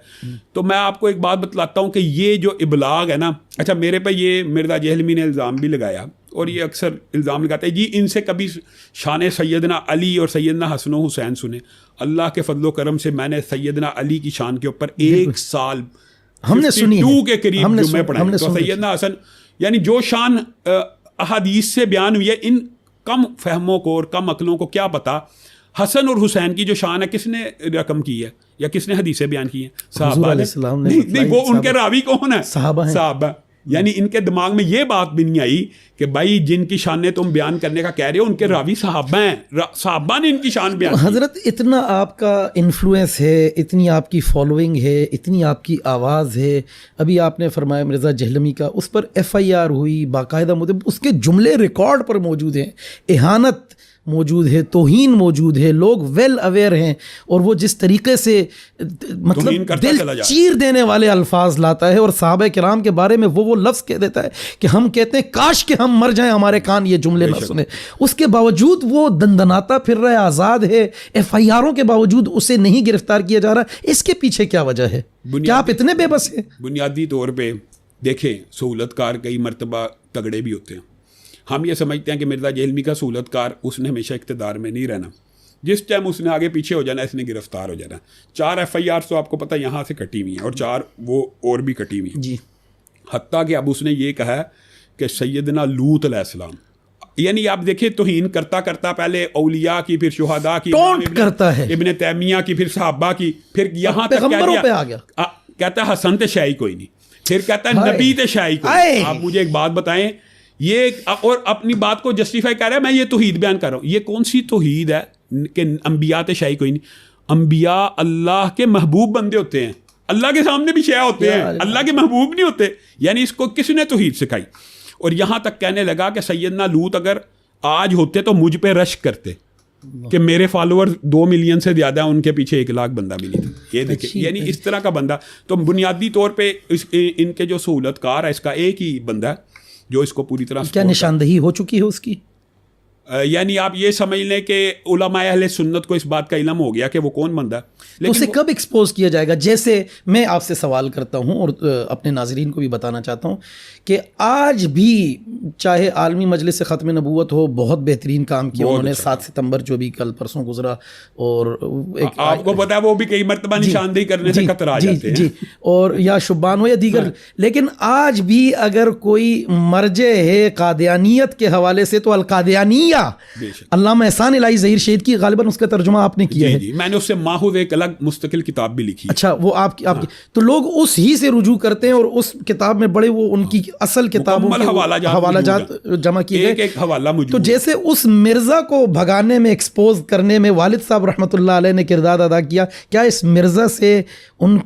تو میں آپ کو ایک بات بتلاتا ہوں کہ یہ جو ابلاغ ہے نا, اچھا میرے پہ یہ مرزا جہلمی نے الزام بھی لگایا اور یہ اکثر الزام لگاتا ہے جی ان سے کبھی شان سیدنا علی اور سیدنا حسن و حسین سنے. اللہ کے فضل و کرم سے میں نے سیدنا علی کی شان کے اوپر 1 سال ہم نے سنی 52 کے قریب جمعے پڑھائے. تو سیدنا حسن یعنی جو شان احادیث سے بیان ہوئی ہے, ان کم فہموں کو اور کم عقلوں کو کیا پتا حسن اور حسین کی جو شان ہے کس نے رقم کی ہے یا کس نے حدیثیں بیان کی ہیں؟ صحابہ نے. نہیں وہ ان کے راوی کون ہے؟ صحابہ. یعنی ان کے دماغ میں یہ بات بھی نہیں آئی کہ بھائی جن کی شانیں تم بیان کرنے کا کہہ رہے ہو ان کے راوی صحابہ ہیں, صحابہ نے ان کی شان بیان کی. حضرت اتنا آپ کا انفلوئنس ہے, اتنی آپ کی فالوئنگ ہے, اتنی آپ کی آواز ہے. ابھی آپ نے فرمایا مرزا جہلمی کا, اس پر FIR ہوئی باقاعدہ, اس کے جملے ریکارڈ پر موجود ہیں, اہانت موجود ہے, توہین موجود ہے, لوگ ویل اویئر ہیں, اور وہ جس طریقے سے مطلب دل چیر دینے والے الفاظ لاتا ہے اور صحابہ کرام کے بارے میں وہ لفظ کہہ دیتا ہے کہ ہم کہتے ہیں کاش کہ ہم مر جائیں, ہمارے کان یہ جملے نہ سنیں. اس کے باوجود وہ دندناتا پھر رہا ہے, آزاد ہے, FIRوں کے باوجود اسے نہیں گرفتار کیا جا رہا. اس کے پیچھے کیا وجہ ہے؟ کیا آپ اتنے بے بس ہیں؟ بنیادی طور پہ دیکھیں سہولت کار کئی مرتبہ تگڑے بھی ہوتے ہیں. ہم یہ سمجھتے ہیں کہ مرزا جہلمی کا سہولت کار اس نے ہمیشہ اقتدار میں نہیں رہنا, جس ٹائم اس نے آگے پیچھے ہو جانا اس نے گرفتار ہو جانا. 4 FIR تو آپ کو پتہ یہاں سے کٹی ہوئی ہیں اور 4 وہ اور بھی کٹی ہوئی ہیں جی. حتیٰ کہ اب اس نے یہ کہا کہ سیدنا لوط علیہ السلام, یعنی آپ دیکھیں توہین کرتا کرتا پہلے اولیاء کی, پھر شہداء کی, کرتا ہے ابن تیمیہ کی, پھر صحابہ کی, پھر یہاں تک آ گیا کہتا ہے حسن تے شاہی کوئی نہیں, پھر کہتا ہے نبی تے شاہی کوئی نہیں. آپ مجھے ایک بات بتائیں, یہ اور اپنی بات کو جسٹیفائی کر رہا ہے, میں یہ توحید بیان کر رہا ہوں. یہ کون سی توحید ہے کہ انبیاء تے شاہی کوئی نہیں؟ انبیاء اللہ کے محبوب بندے ہوتے ہیں, اللہ کے سامنے بھی شیعہ ہوتے ہیں, اللہ کے محبوب نہیں ہوتے. یعنی اس کو کس نے توحید سکھائی؟ اور یہاں تک کہنے لگا کہ سیدنا لوط اگر آج ہوتے تو مجھ پہ رشک کرتے کہ میرے فالوور 2 ملین سے زیادہ ہیں, ان کے پیچھے 1 لاکھ بندہ بھی نہیں تھا. یہ دیکھیں یعنی اس طرح کا بندہ. تو بنیادی طور پہ ان کے جو سہولت کار ہے اس کا ایک ہی بندہ ہے جو اس کو پوری طرح کیا نشاندہی ہو چکی ہے اس کی. یعنی آپ یہ سمجھ لیں کہ علماء اہل سنت کو اس بات کا علم ہو گیا کہ وہ کون بندہ ہے. تو اسے کب ایکسپوز کیا جائے گا؟ جیسے میں آپ سے سوال کرتا ہوں اور اپنے ناظرین کو بھی بتانا چاہتا ہوں کہ آج بھی چاہے عالمی مجلس ختم نبوت ہو, بہت بہترین کام کیا انہوں نے. 7 ستمبر جو بھی کل پرسوں گزرا, اور آپ کو پتا ہے وہ بھی کئی مرتبہ نشاندہی کرنے سے کترا جاتے ہیں, اور یا شبان ہو یا دیگر. لیکن آج بھی اگر کوئی مرجع ہے قادیانیت کے حوالے سے تو القادیانیہ علامہ احسان الہی ظہیر شہید کی, غالباً اس کا ترجمہ آپ نے کیا ہے. میں نے اس سے ماخوذ ایک الگ مستقل کتاب بھی لکھی. اچھا, وہ آپ کی تو لوگ اس ہی سے رجوع کرتے ہیں اور اس کتاب میں بڑے وہ ان کی اصل کتابوں کے حوالہ جات جمع کیے گئے. ایک حوالہ موجود. تو جیسے اس مرزا کو بھگانے میں, ایکسپوز کرنے میں والد صاحب رحمۃ اللہ علیہ نے کردار ادا کیا, کیا اس مرزا سے ان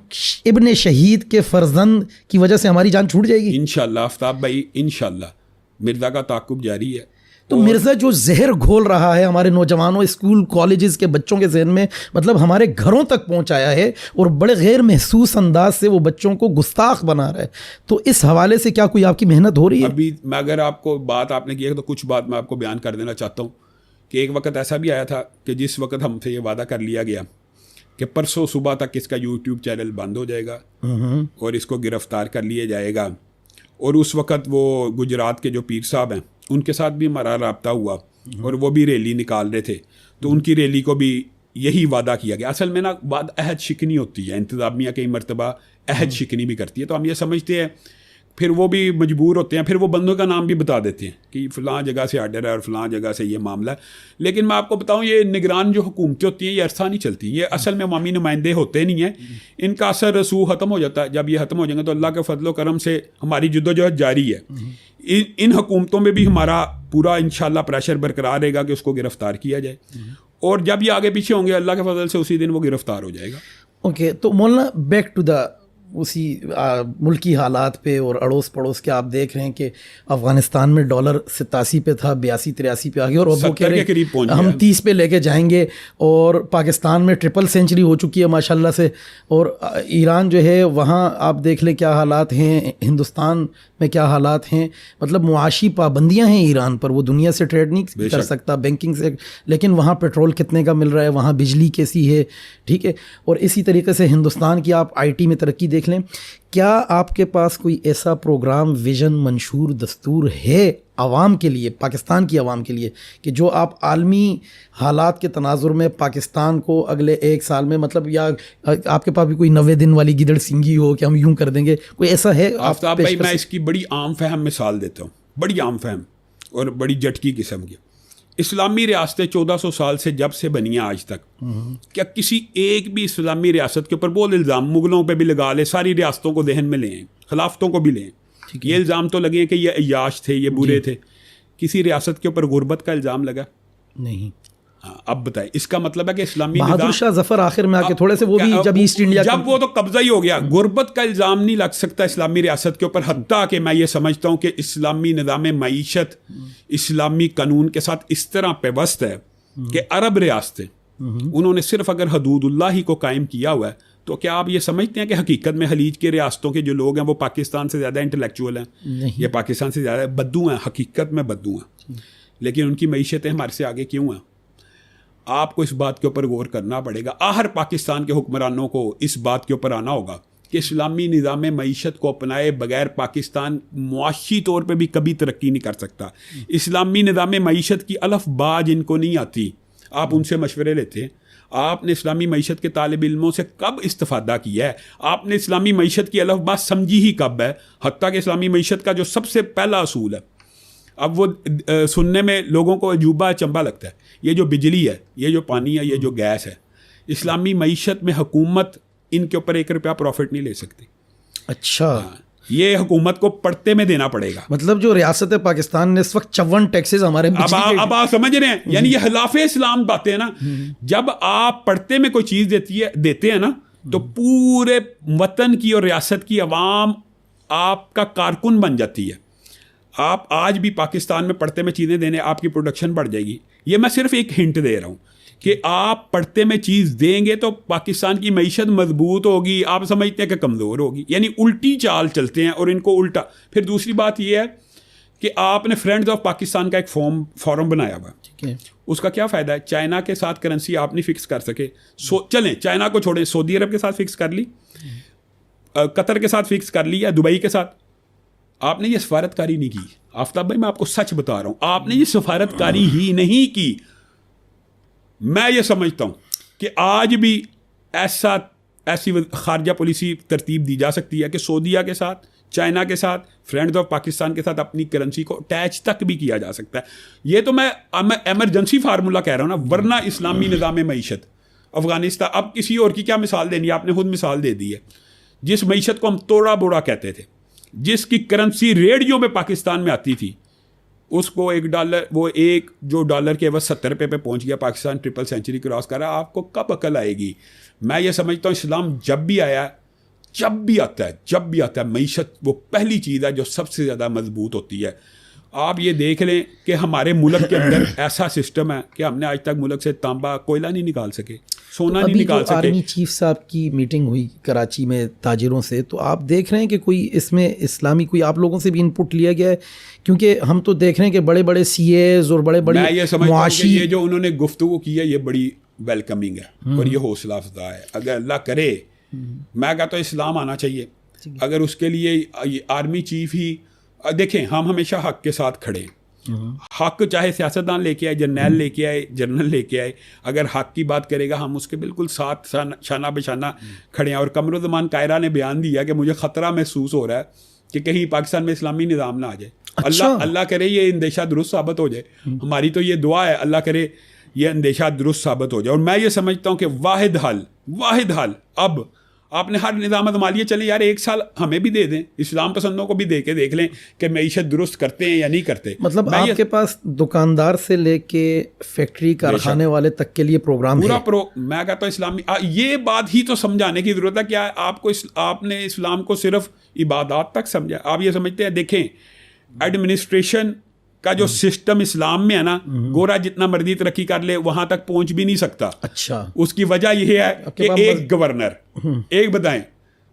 ابن شہید کے فرزند کی وجہ سے ہماری جان چھوٹ جائے گی؟ انشاءاللہ آفتاب بھائی, انشاءاللہ مرزا کا تعاقب جاری ہے. تو مرزا جو زہر گھول رہا ہے ہمارے نوجوانوں, اسکول کالجز کے بچوں کے ذہن میں, مطلب ہمارے گھروں تک پہنچایا ہے اور بڑے غیر محسوس انداز سے وہ بچوں کو گستاخ بنا رہا ہے, تو اس حوالے سے کیا کوئی آپ کی محنت ہو رہی ہے؟ ابھی میں اگر آپ کو بات آپ نے کی ہے تو کچھ بات میں آپ کو بیان کر دینا چاہتا ہوں کہ ایک وقت ایسا بھی آیا تھا کہ جس وقت ہم سے یہ وعدہ کر لیا گیا کہ پرسوں صبح تک اس کا یوٹیوب چینل بند ہو جائے گا اور اس کو گرفتار کر لیا جائے گا, اور اس وقت وہ گجرات کے جو پیر صاحب ہیں ان کے ساتھ بھی ہمارا رابطہ ہوا اور وہ بھی ریلی نکال رہے تھے, تو ان کی ریلی کو بھی یہی وعدہ کیا گیا. اصل میں نا بات عہد شکنی ہوتی ہے, انتظامیہ کئی مرتبہ عہد شکنی بھی کرتی ہے, تو ہم یہ سمجھتے ہیں پھر وہ بھی مجبور ہوتے ہیں, پھر وہ بندوں کا نام بھی بتا دیتے ہیں کہ فلاں جگہ سے آرڈر ہے اور فلاں جگہ سے یہ معاملہ ہے. لیکن میں آپ کو بتاؤں یہ نگران جو حکومتیں ہوتی ہیں یہ عرصہ نہیں چلتی, یہ اصل میں عوامی نمائندے ہوتے نہیں ہیں, ان کا اثر رسوخ ختم ہو جاتا ہے. جب یہ ختم ہو جائیں گے تو اللہ کے فضل و کرم سے ہماری جدوجہد جاری ہے. ان حکومتوں میں بھی ہمارا پورا انشاءاللہ پریشر برقرار رہے گا کہ اس کو گرفتار کیا جائے, اور جب یہ آگے پیچھے ہوں گے اللہ کے فضل سے اسی دن وہ گرفتار ہو جائے گا. اوکے, تو مولانا بیک ٹو دا اسی ملکی حالات پہ اور اڑوس پڑوس کے آپ دیکھ رہے ہیں کہ افغانستان میں ڈالر 87 پہ تھا, 82-83 پہ آ گیا, اور اب وہ کہہ رہے ہیں ہم 30 پہ لے کے جائیں گے, اور پاکستان میں ٹرپل سینچری ہو چکی ہے ماشاءاللہ سے, اور ایران جو ہے وہاں آپ دیکھ لیں کیا حالات ہیں, ہندوستان میں کیا حالات ہیں, مطلب معاشی پابندیاں ہیں ایران پر, وہ دنیا سے ٹریڈ نہیں کر سکتا بینکنگ سے, لیکن وہاں پیٹرول کتنے کا مل رہا ہے, وہاں بجلی کیسی ہے, ٹھیک ہے. اور اسی طریقے سے ہندوستان کی آپ آئی ٹی میں ترقی دیکھ لیں, کیا آپ کے پاس کوئی ایسا پروگرام, ویژن, منشور, دستور ہے عوام کے لیے, پاکستان کی عوام کے لیے, کہ جو آپ عالمی حالات کے تناظر میں پاکستان کو اگلے 1 سال میں, مطلب یا آپ کے پاس بھی کوئی 90 دن والی گدڑ سنگھی ہو کہ ہم یوں کر دیں گے, کوئی ایسا ہے؟ آفتاب بھائی میں اس کی بڑی عام فہم مثال دیتا ہوں, بڑی عام فہم اور بڑی جھٹکی قسم کی. اسلامی ریاستیں 1400 سال سے جب سے بنی ہیں آج تک, کیا کسی ایک بھی اسلامی ریاست کے اوپر بہت الزام مغلوں پہ بھی لگا لے, ساری ریاستوں کو ذہن میں لیں, خلافتوں کو بھی لیں, یہ الزام تو لگے کہ یہ عیاش تھے, یہ برے تھے, کسی ریاست کے اوپر غربت کا الزام لگا نہیں. ہاں اب بتائیں, اس کا مطلب ہے کہ اسلامی بہادر شاہ ظفر آخر میں آ کے تھوڑے سے وہ بھی جب ایسٹ انڈیا جب وہ تو قبضہ ہی ہو گیا, غربت کا الزام نہیں لگ سکتا اسلامی ریاست کے اوپر. حتیٰ کہ میں یہ سمجھتا ہوں کہ اسلامی نظام معیشت اسلامی قانون کے ساتھ اس طرح پیوست ہے کہ عرب ریاستیں انہوں نے صرف اگر حدود اللہ ہی کو قائم کیا ہوا ہے, تو کیا آپ یہ سمجھتے ہیں کہ حقیقت میں خلیج کے ریاستوں کے جو لوگ ہیں وہ پاکستان سے زیادہ انٹلیکچوئل ہیں, یہ پاکستان سے زیادہ بدو ہیں, حقیقت میں بدو ہیں, لیکن ان کی معیشتیں ہمارے سے آگے کیوں ہیں؟ آپ کو اس بات کے اوپر غور کرنا پڑے گا. آخر پاکستان کے حکمرانوں کو اس بات کے اوپر آنا ہوگا کہ اسلامی نظام معیشت کو اپنائے بغیر پاکستان معاشی طور پہ بھی کبھی ترقی نہیں کر سکتا. اسلامی نظام معیشت کی الف با جن کو نہیں آتی, آپ ان سے مشورے لیتے ہیں. آپ نے اسلامی معیشت کے طالب علموں سے کب استفادہ کیا ہے؟ آپ نے اسلامی معیشت کی الف با سمجھی ہی کب ہے؟ حتیٰ کہ اسلامی معیشت کا جو سب سے پہلا اصول ہے, اب وہ سننے میں لوگوں کو عجوبہ چمبا لگتا ہے, یہ جو بجلی ہے, یہ جو پانی ہے, یہ جو گیس ہے, اسلامی معیشت میں حکومت ان کے اوپر 1 روپیہ پروفٹ نہیں لے سکتی. اچھا, یہ حکومت کو پڑتے میں دینا پڑے گا. مطلب جو ریاست پاکستان نے اس وقت 54 ٹیکسز ہمارے اب آپ سمجھ رہے ہیں, یعنی یہ خلاف اسلام باتیں نا. جب آپ پڑتے میں کوئی چیز دیتے ہیں نا, تو پورے وطن کی اور ریاست کی عوام آپ کا کارکن بن جاتی ہے. آپ آج بھی پاکستان میں پڑھتے میں چیزیں دینے, آپ کی پروڈکشن بڑھ جائے گی. یہ میں صرف ایک ہنٹ دے رہا ہوں کہ آپ پڑھتے میں چیز دیں گے تو پاکستان کی معیشت مضبوط ہوگی. آپ سمجھتے ہیں کہ کمزور ہوگی, یعنی الٹی چال چلتے ہیں اور ان کو الٹا. پھر دوسری بات یہ ہے کہ آپ نے فرینڈز آف پاکستان کا ایک فورم بنایا ہوا, اس کا کیا فائدہ ہے؟ چائنا کے ساتھ کرنسی آپ نہیں فکس کر سکے, چلیں چائنا کو چھوڑیں, سعودی عرب کے ساتھ فکس کر لی, قطر کے ساتھ فکس کر لی, یا دبئی کے ساتھ. آپ نے یہ سفارتکاری نہیں کی. آفتاب بھائی میں آپ کو سچ بتا رہا ہوں, آپ نے یہ سفارتکاری ہی نہیں کی. میں یہ سمجھتا ہوں کہ آج بھی ایسی خارجہ پالیسی ترتیب دی جا سکتی ہے کہ سعودیہ کے ساتھ, چائنا کے ساتھ, فرینڈز آف پاکستان کے ساتھ اپنی کرنسی کو اٹیچ تک بھی کیا جا سکتا ہے. یہ تو میں ایمرجنسی فارمولہ کہہ رہا ہوں نا, ورنہ اسلامی نظام معیشت افغانستان, اب کسی اور کی کیا مثال دینی ہے؟ آپ نے خود مثال دے دی ہے. جس معیشت کو ہم توڑا بوڑا کہتے تھے, جس کی کرنسی ریڈیو میں پاکستان میں آتی تھی, اس کو $1, وہ ایک جو ڈالر کے عوض 70 روپے پہ پہنچ گیا, پاکستان ٹرپل سینچری کراس کر رہا ہے. آپ کو کب عقل آئے گی؟ میں یہ سمجھتا ہوں اسلام جب بھی آیا, جب بھی آتا ہے معیشت وہ پہلی چیز ہے جو سب سے زیادہ مضبوط ہوتی ہے. آپ یہ دیکھ لیں کہ ہمارے ملک کے اندر ایسا سسٹم ہے کہ ہم نے آج تک ملک سے تانبا کوئلہ نہیں نکال سکے, سونا نہیں نکال سکے. آرمی چیف صاحب کی میٹنگ ہوئی کراچی میں تاجروں سے, تو آپ دیکھ رہے ہیں کہ کوئی اس میں اسلامی کوئی آپ لوگوں سے بھی ان پٹ لیا گیا ہے؟ کیونکہ ہم تو دیکھ رہے ہیں کہ بڑے بڑے سی ایز اور بڑے بڑے معاشی, یہ جو انہوں نے گفتگو کی ہے یہ بڑی ویلکمنگ ہے اور یہ حوصلہ افزا ہے. اگر اللہ کرے, میں کہتا ہوں اسلام آنا چاہیے. اگر اس کے لیے آرمی چیف ہی, دیکھیں ہم ہمیشہ حق کے ساتھ کھڑے ہیں. حق چاہے سیاستدان لے کے آئے, جرنیل لے کے آئے, جنرل لے کے آئے, اگر حق کی بات کرے گا ہم اس کے بالکل ساتھ شانہ بہ شانہ کھڑے ہیں. اور قمرالزمان قاہرہ نے بیان دیا کہ مجھے خطرہ محسوس ہو رہا ہے کہ کہیں پاکستان میں اسلامی نظام نہ آ جائے. اللہ کرے یہ اندیشہ درست ثابت ہو جائے. ہماری تو یہ دعا ہے, اللہ کرے یہ اندیشہ درست ثابت ہو جائے. اور میں یہ سمجھتا ہوں کہ واحد حل اب آپ نے ہر نظام آزما لیا, چلیں یار ایک سال ہمیں بھی دے دیں, اسلام پسندوں کو بھی دے کے دیکھ لیں کہ معیشت درست کرتے ہیں یا نہیں کرتے. مطلب آپ کے پاس دکاندار سے لے کے فیکٹری کارخانے والے تک کے لیے پروگرام پورا میں کہتا ہوں اسلامی, یہ بات ہی تو سمجھانے کی ضرورت ہے. کیا آپ نے اسلام کو صرف عبادات تک سمجھا؟ آپ یہ سمجھتے ہیں, دیکھیں ایڈمنسٹریشن کا جو سسٹم اسلام میں ہے نا, گورا جتنا مرضی ترقی کر لے وہاں تک پہنچ بھی نہیں سکتا. اچھا, اس کی وجہ یہ ہے کہ ایک گورنر, ایک بتائیں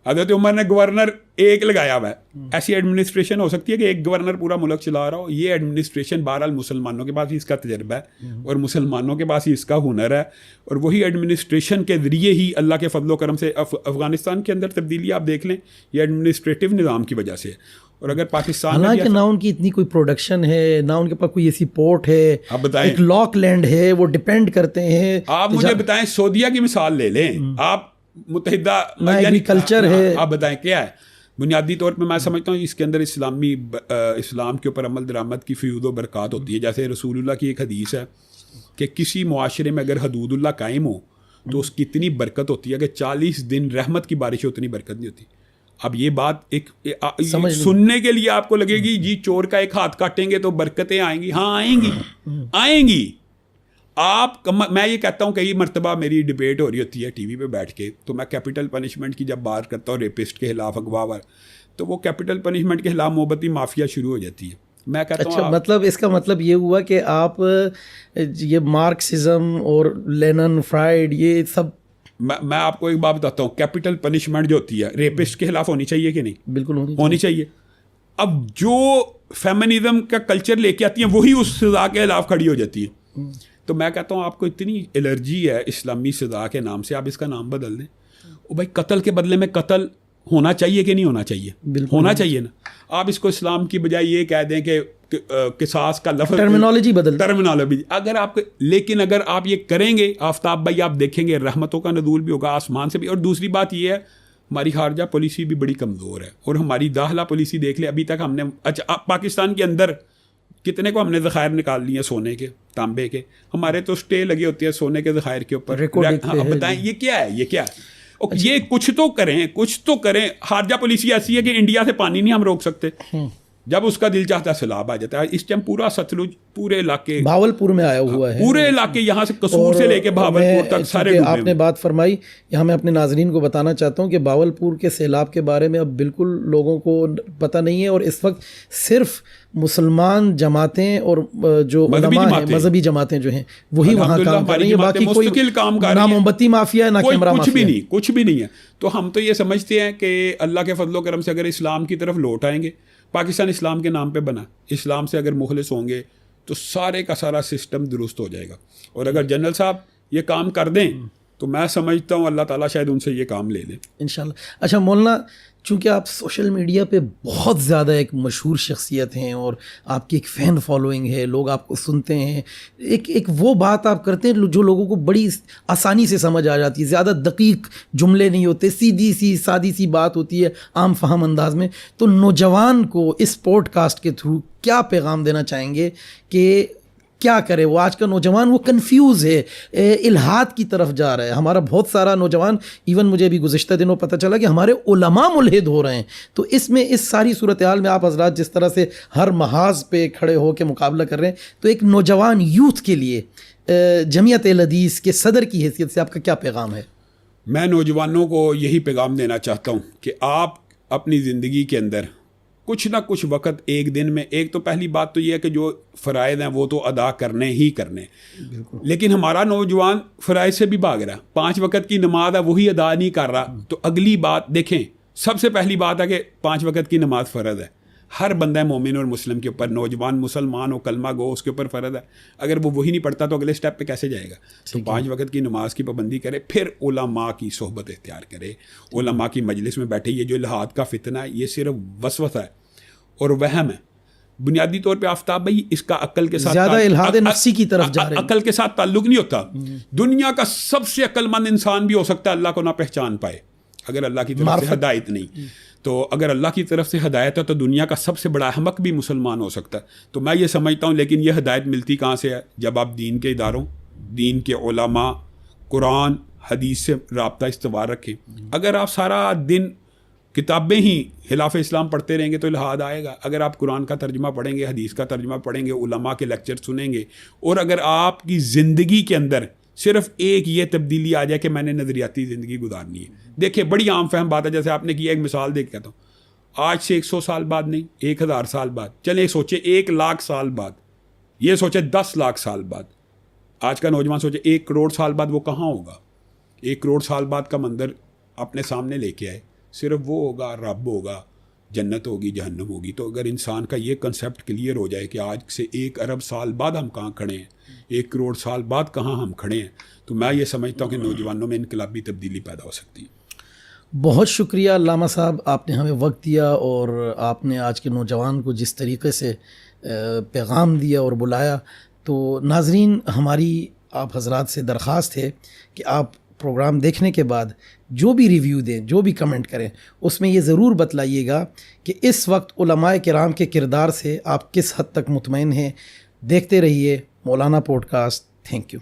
حضرت عمر نے گورنر ایک لگایا ہوا ہے. ایسی ایڈمنسٹریشن ہو سکتی ہے کہ ایک گورنر پورا ملک چلا رہا ہو؟ یہ ایڈمنسٹریشن بہرحال مسلمانوں کے پاس ہی اس کا تجربہ ہے اور مسلمانوں کے پاس ہی اس کا ہنر ہے. اور وہی ایڈمنسٹریشن کے ذریعے ہی اللہ کے فضل و کرم سے افغانستان کے اندر تبدیلی آپ دیکھ لیں, یہ ایڈمنسٹریٹو نظام کی وجہ سے. اور اگر پاکستان حالانکہ نہ ان کی اتنی کوئی پروڈکشن ہے, نہ ان کے پاس کوئی ایسی پورٹ ہے, ایک لاک لینڈ ہے, وہ ڈیپینڈ کرتے ہیں. آپ مجھے بتائیں, سعودیہ کی مثال لے لیں, آپ متحدہ ایگریکلچر ہے, آپ بتائیں کیا ہے بنیادی طور پہ. میں سمجھتا ہوں اس کے اندر اسلام کے اوپر عمل درآمد کی فیوض و برکات ہوتی ہے. جیسے رسول اللہ کی ایک حدیث ہے کہ کسی معاشرے میں اگر حدود اللہ قائم ہو تو اس کی اتنی برکت ہوتی ہے کہ 40 دن رحمت کی بارش اتنی برکت نہیں ہوتی. اب یہ بات ایک سننے کے لیے آپ کو لگے گی جی چور کا ایک ہاتھ کاٹیں گے تو برکتیں آئیں گی. ہاں آئیں گی. میں یہ کہتا ہوں کئی مرتبہ میری ڈبیٹ ہو رہی ہوتی ہے ٹی وی پہ بیٹھ کے, تو میں کیپٹل پنشمنٹ کی جب بات کرتا ہوں ریپسٹ کے خلاف, اغوا, تو وہ کیپٹل پنشمنٹ کے خلاف محبتی مافیا شروع ہو جاتی ہے. میں کہتا ہوں مطلب اس کا مطلب یہ ہوا کہ آپ یہ مارکسزم اور لینن فرائڈ یہ سب, میں آپ کو ایک بات بتاتا ہوں, کیپٹل پنشمنٹ جو ہوتی ہے ریپسٹ کے خلاف ہونی چاہیے کہ نہیں؟ بالکل ہونی چاہیے. اب جو فیمنزم کا کلچر لے کے آتی ہیں وہی اس سزا کے خلاف کھڑی ہو جاتی ہے. تو میں کہتا ہوں آپ کو اتنی الرجی ہے اسلامی سزا کے نام سے, آپ اس کا نام بدل دیں. او بھائی قتل کے بدلے میں قتل ہونا چاہیے کہ نہیں ہونا چاہیے؟ ہونا چاہیے نا. آپ اس کو اسلام کی بجائے یہ کہہ دیں کہ قصاص کا لفظ, ٹرمینالوجی بدل, ٹرمینالوجی اگر آپ, لیکن اگر آپ یہ کریں گے آفتاب بھائی, آپ دیکھیں گے رحمتوں کا نزول بھی ہوگا آسمان سے بھی. اور دوسری بات یہ ہے ہماری خارجہ پالیسی بھی بڑی کمزور ہے, اور ہماری داخلہ پالیسی دیکھ لیں ابھی تک ہم نے, اچھا پاکستان کے اندر کتنے کو ہم نے ذخائر نکال لیے سونے کے, تانبے کے, ہمارے تو اسٹے لگے ہوتے ہیں سونے کے ذخائر کے اوپر. بتائیں یہ کیا ہے, یہ کیا ہے؟ یہ کچھ تو کریں. خارجہ پالیسی ایسی ہے کہ انڈیا سے پانی نہیں ہم روک سکتے, جب اس کا دل چاہتا ہے سیلاب آ جاتا ہے. اس ٹائم پورا ستلج پورے علاقے بھاولپور میں آیا ہوا ہے, پورے علاقے یہاں سے قصور سے لے کے بھاولپور تک سارے. آپ نے بات فرمائی, یہاں میں اپنے ناظرین کو بتانا چاہتا ہوں کہ بھاولپور کے سیلاب کے بارے میں اب بالکل لوگوں کو پتہ نہیں ہے, اور اس وقت صرف مسلمان جماعتیں اور جو علماء ہیں مذہبی جماعتیں جو ہیں وہی وہاں کام کر رہی ہیں, باقی کوئی نہ موم بتی مافیا ہے نہ کیمرہ مافیا ہے, کچھ بھی نہیں ہے. تو ہم تو یہ سمجھتے ہیں کہ اللہ کے فضل و کرم سے اگر اسلام کی طرف لوٹ آئیں گے, پاکستان اسلام کے نام پہ بنا, اسلام سے اگر مخلص ہوں گے تو سارے کا سارا سسٹم درست ہو جائے گا. اور اگر جنرل صاحب یہ کام کر دیں تو میں سمجھتا ہوں اللہ تعالیٰ شاید ان سے یہ کام لے لیں انشاءاللہ. اچھا مولانا, چونکہ آپ سوشل میڈیا پہ بہت زیادہ ایک مشہور شخصیت ہیں اور آپ کی ایک فین فالوئنگ ہے, لوگ آپ کو سنتے ہیں, ایک وہ بات آپ کرتے ہیں جو لوگوں کو بڑی آسانی سے سمجھ آ جاتی ہے, زیادہ دقیق جملے نہیں ہوتے, سیدھی سی سادی سی بات ہوتی ہے عام فہم انداز میں. تو نوجوان کو اس پوڈ کاسٹ کے تھرو کیا پیغام دینا چاہیں گے کہ کیا کرے وہ؟ آج کا نوجوان وہ کنفیوز ہے, الحاد کی طرف جا رہا ہے. ہمارا بہت سارا نوجوان, ایون مجھے بھی گزشتہ دنوں پتہ چلا کہ ہمارے علماء ملحد ہو رہے ہیں. تو اس میں اس ساری صورتحال میں آپ حضرات جس طرح سے ہر محاذ پہ کھڑے ہو کے مقابلہ کر رہے ہیں, تو ایک نوجوان یوتھ کے لیے جمعیت اہل حدیث کے صدر کی حیثیت سے آپ کا کیا پیغام ہے؟ میں نوجوانوں کو یہی پیغام دینا چاہتا ہوں کہ آپ اپنی زندگی کے اندر کچھ نہ کچھ وقت ایک دن میں، ایک تو پہلی بات تو یہ ہے کہ جو فرائض ہیں وہ تو ادا کرنے ہی کرنے، لیکن ہمارا نوجوان فرائض سے بھی بھاگ رہا ہے، 5 وقت کی نماز ہے وہی ادا نہیں کر رہا. تو اگلی بات دیکھیں، سب سے پہلی بات ہے کہ 5 وقت کی نماز فرض ہے، ہر بندہ مومن اور مسلم کے اوپر، نوجوان مسلمان ہو کلمہ گو اس کے اوپر فرض ہے. اگر وہ وہی نہیں پڑھتا تو اگلے سٹیپ پہ کیسے جائے گا؟ تو 5 وقت کی نماز کی پابندی کرے، پھر علماء کی صحبت اختیار کرے، علماء کی مجلس میں بیٹھے. یہ جو الہاد کا فتنہ ہے یہ صرف وسوسہ ہے اور وہم ہے. بنیادی طور پہ آفتاب بھائی اس کا عقل کے ساتھ زیادہ الہاد نفسی کی طرف جا رہے ہیں، عقل کے ساتھ تعلق نہیں ہوتا. دنیا کا سب سے عقل مند انسان بھی ہو سکتا ہے اللہ کو نہ پہچان پائے اگر اللہ کی طرف سے ہدایت نہیں. تو اگر اللہ کی طرف سے ہدایت ہے تو دنیا کا سب سے بڑا احمق بھی مسلمان ہو سکتا ہے. تو میں یہ سمجھتا ہوں، لیکن یہ ہدایت ملتی کہاں سے ہے؟ جب آپ دین کے اداروں، دین کے علماء، قرآن حدیث سے رابطہ استوار رکھیں. اگر آپ سارا دن کتابیں ہی خلاف اسلام پڑھتے رہیں گے تو الہاد آئے گا. اگر آپ قرآن کا ترجمہ پڑھیں گے، حدیث کا ترجمہ پڑھیں گے، علماء کے لیکچر سنیں گے، اور اگر آپ کی زندگی کے اندر صرف ایک یہ تبدیلی آ جائے کہ میں نے نظریاتی زندگی گزارنی ہے. دیکھیں بڑی عام فہم بات ہے، جیسے آپ نے کی ایک مثال دیکھ کہتا ہوں، آج سے 100 سال بعد نہیں، 1000 سال بعد، چلیں سوچے 1 لاکھ سال بعد، یہ سوچے 10 لاکھ سال بعد. آج کا نوجوان سوچے 1 کروڑ سال بعد وہ کہاں ہوگا؟ 1 کروڑ سال بعد کا منظر اپنے سامنے لے کے آئے، صرف وہ ہوگا، رب ہوگا، جنت ہوگی، جہنم ہوگی. تو اگر انسان کا یہ کنسیپٹ کلیئر ہو جائے کہ آج سے 1 ارب سال بعد ہم کہاں کھڑے ہیں، 1 کروڑ سال بعد کہاں ہم کھڑے ہیں، تو میں یہ سمجھتا ہوں کہ نوجوانوں میں انقلابی تبدیلی پیدا ہو سکتی ہے. بہت شکریہ علامہ صاحب، آپ نے ہمیں وقت دیا اور آپ نے آج کے نوجوان کو جس طریقے سے پیغام دیا اور بلایا. تو ناظرین، ہماری آپ حضرات سے درخواست ہے کہ آپ پروگرام دیکھنے کے بعد جو بھی ریویو دیں، جو بھی کمنٹ کریں، اس میں یہ ضرور بتلائیے گا کہ اس وقت علماء کرام کے کردار سے آپ کس حد تک مطمئن ہیں. دیکھتے رہیے مولانا پوڈ کاسٹ. Thank you.